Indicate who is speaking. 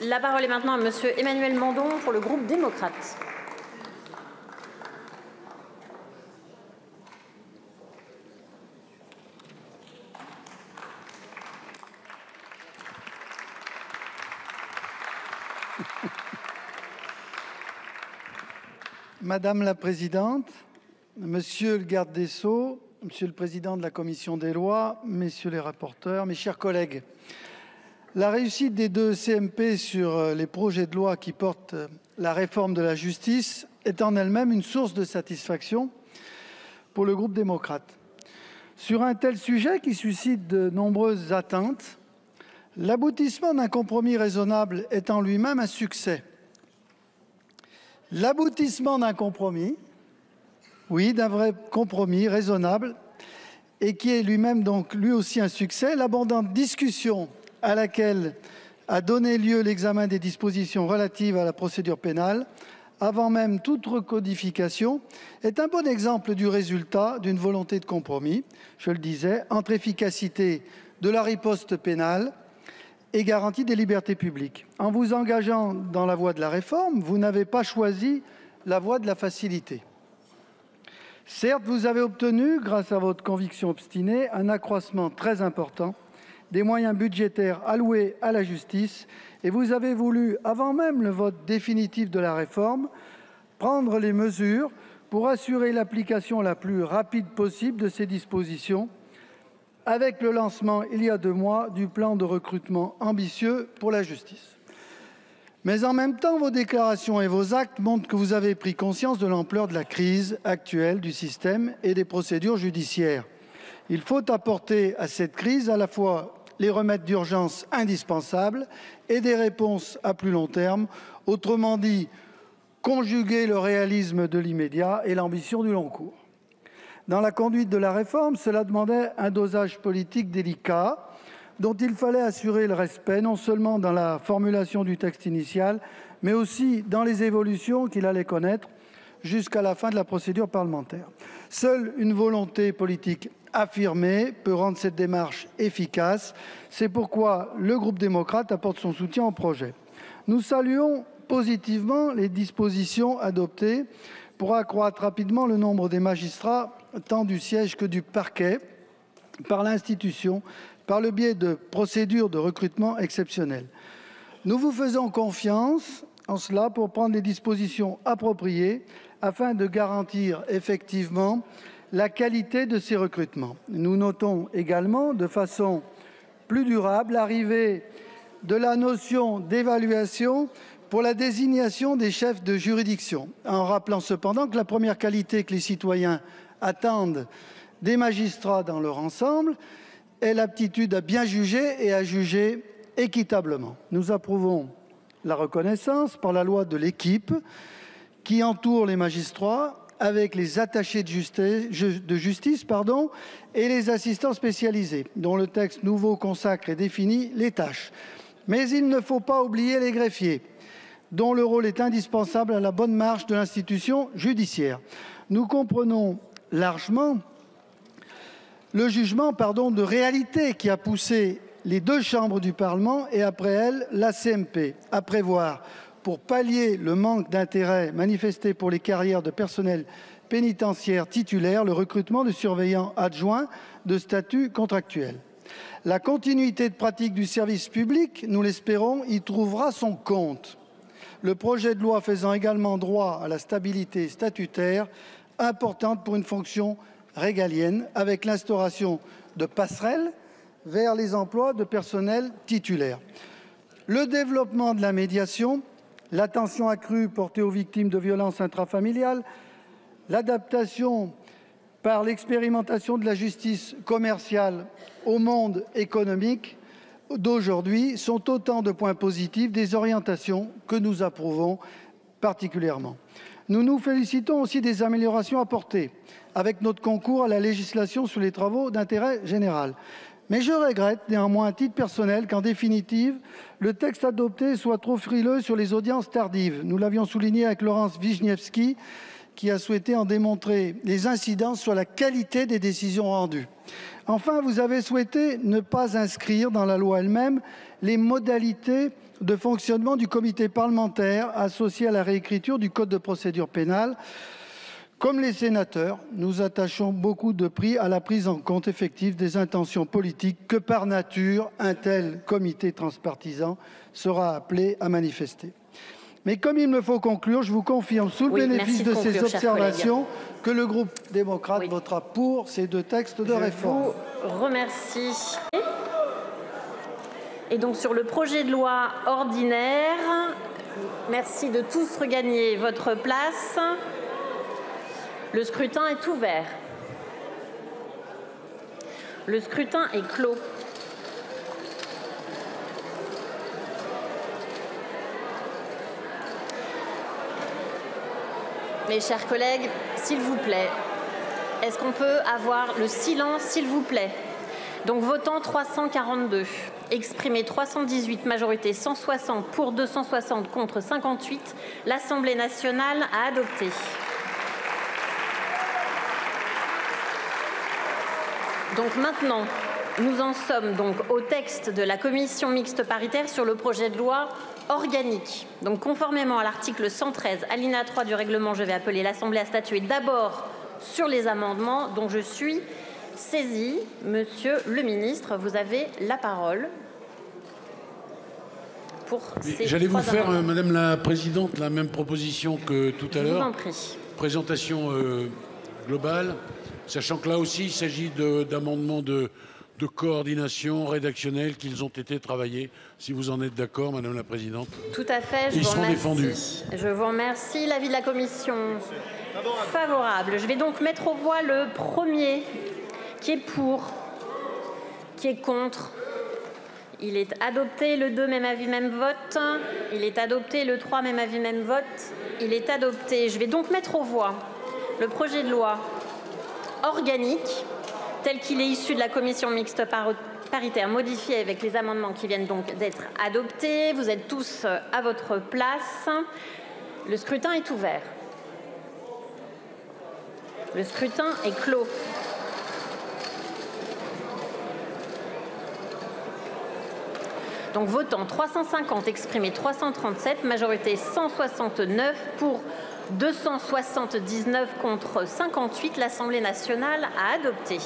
Speaker 1: La parole est maintenant à Monsieur Emmanuel Mandon pour le groupe démocrate.
Speaker 2: Madame la Présidente, Monsieur le Garde des Sceaux, Monsieur le Président de la Commission des lois, Messieurs les rapporteurs, mes chers collègues, la réussite des deux CMP sur les projets de loi qui portent la réforme de la justice est en elle-même une source de satisfaction pour le groupe démocrate. Sur un tel sujet qui suscite de nombreuses attentes, l'aboutissement d'un compromis raisonnable est en lui-même un succès. L'aboutissement d'un compromis, oui, d'un vrai compromis raisonnable, et qui est lui-même donc lui aussi un succès, l'abondante discussion à laquelle a donné lieu l'examen des dispositions relatives à la procédure pénale, avant même toute recodification, est un bon exemple du résultat d'une volonté de compromis, je le disais, entre efficacité de la riposte pénale et garantie des libertés publiques. En vous engageant dans la voie de la réforme, vous n'avez pas choisi la voie de la facilité. Certes, vous avez obtenu, grâce à votre conviction obstinée, un accroissement très important des moyens budgétaires alloués à la justice et vous avez voulu, avant même le vote définitif de la réforme, prendre les mesures pour assurer l'application la plus rapide possible de ces dispositions avec le lancement, il y a 2 mois, du plan de recrutement ambitieux pour la justice. Mais en même temps, vos déclarations et vos actes montrent que vous avez pris conscience de l'ampleur de la crise actuelle du système et des procédures judiciaires. Il faut apporter à cette crise à la fois les remèdes d'urgence indispensables et des réponses à plus long terme, autrement dit, conjuguer le réalisme de l'immédiat et l'ambition du long cours. Dans la conduite de la réforme, cela demandait un dosage politique délicat dont il fallait assurer le respect non seulement dans la formulation du texte initial, mais aussi dans les évolutions qu'il allait connaître jusqu'à la fin de la procédure parlementaire. Seule une volonté politique affirmée peut rendre cette démarche efficace. C'est pourquoi le groupe démocrate apporte son soutien au projet. Nous saluons positivement les dispositions adoptées pour accroître rapidement le nombre des magistrats, tant du siège que du parquet, par l'institution, par le biais de procédures de recrutement exceptionnelles. Nous vous faisons confiance en cela pour prendre les dispositions appropriées afin de garantir effectivement la qualité de ces recrutements. Nous notons également de façon plus durable l'arrivée de la notion d'évaluation pour la désignation des chefs de juridiction, en rappelant cependant que la première qualité que les citoyens attendent des magistrats dans leur ensemble est l'aptitude à bien juger et à juger équitablement. Nous approuvons la reconnaissance par la loi de l'équipe qui entoure les magistrats avec les attachés de justice et les assistants spécialisés, dont le texte nouveau consacre et définit les tâches. Mais il ne faut pas oublier les greffiers, dont le rôle est indispensable à la bonne marche de l'institution judiciaire. Nous comprenons largement le jugement de réalité qui a poussé les 2 chambres du Parlement et après elles la CMP à prévoir, pour pallier le manque d'intérêt manifesté pour les carrières de personnel pénitentiaire titulaire, le recrutement de surveillants adjoints de statut contractuel. La continuité de pratique du service public, nous l'espérons, y trouvera son compte. Le projet de loi faisant également droit à la stabilité statutaire, importante pour une fonction régalienne, avec l'instauration de passerelles vers les emplois de personnel titulaire. Le développement de la médiation, l'attention accrue portée aux victimes de violences intrafamiliales, l'adaptation par l'expérimentation de la justice commerciale au monde économique d'aujourd'hui sont autant de points positifs, des orientations que nous approuvons particulièrement. Nous nous félicitons aussi des améliorations apportées avec notre concours à la législation sur les travaux d'intérêt général. Mais je regrette néanmoins à titre personnel qu'en définitive, le texte adopté soit trop frileux sur les audiences tardives. Nous l'avions souligné avec Laurence Vichnievsky, qui a souhaité en démontrer les incidences sur la qualité des décisions rendues. Enfin, vous avez souhaité ne pas inscrire dans la loi elle-même les modalités de fonctionnement du comité parlementaire associé à la réécriture du Code de procédure pénale. Comme les sénateurs, nous attachons beaucoup de prix à la prise en compte effective des intentions politiques que, par nature, un tel comité transpartisan sera appelé à manifester. Mais comme il me faut conclure, je vous confirme, sous le bénéfice de ces observations, que le groupe démocrate votera pour ces deux textes de réforme.
Speaker 1: Je vous remercie. Et donc sur le projet de loi ordinaire, merci de tous regagner votre place. Le scrutin est ouvert. Le scrutin est clos. Mes chers collègues, s'il vous plaît, est-ce qu'on peut avoir le silence, s'il vous plaît? Donc votant 342, exprimé 318, majorité 160 pour 260 contre 58, l'Assemblée nationale a adopté. Donc maintenant, nous en sommes donc au texte de la commission mixte paritaire sur le projet de loi organique. Donc conformément à l'article 113, alinéa 3 du règlement, je vais appeler l'Assemblée à statuer d'abord sur les amendements dont je suis saisie. Monsieur le ministre, vous avez la parole.
Speaker 3: J'allais vous faire, Madame la Présidente, la même proposition que tout à l'heure.
Speaker 1: Je vous en prie.
Speaker 3: Présentation globale, sachant que là aussi il s'agit d'amendements de coordination rédactionnelle qu'ils ont été travaillés. Si vous en êtes d'accord, Madame la Présidente.
Speaker 1: Tout à fait, je
Speaker 3: ils
Speaker 1: vous
Speaker 3: seront
Speaker 1: remercie.
Speaker 3: défendus.
Speaker 1: Je vous remercie. L'avis de la commission favorable. Je vais donc mettre aux voix le premier qui est pour, qui est contre. Il est adopté. Le 2, même avis, même vote. Il est adopté. Le 3, même avis, même vote. Il est adopté. Je vais donc mettre aux voix le projet de loi organique tel qu'il est issu de la commission mixte paritaire modifié avec les amendements qui viennent donc d'être adoptés. Vous êtes tous à votre place. Le scrutin est ouvert. Le scrutin est clos. Donc votant 350, exprimé 337, majorité 169 pour 279 contre 58, l'Assemblée nationale a adopté.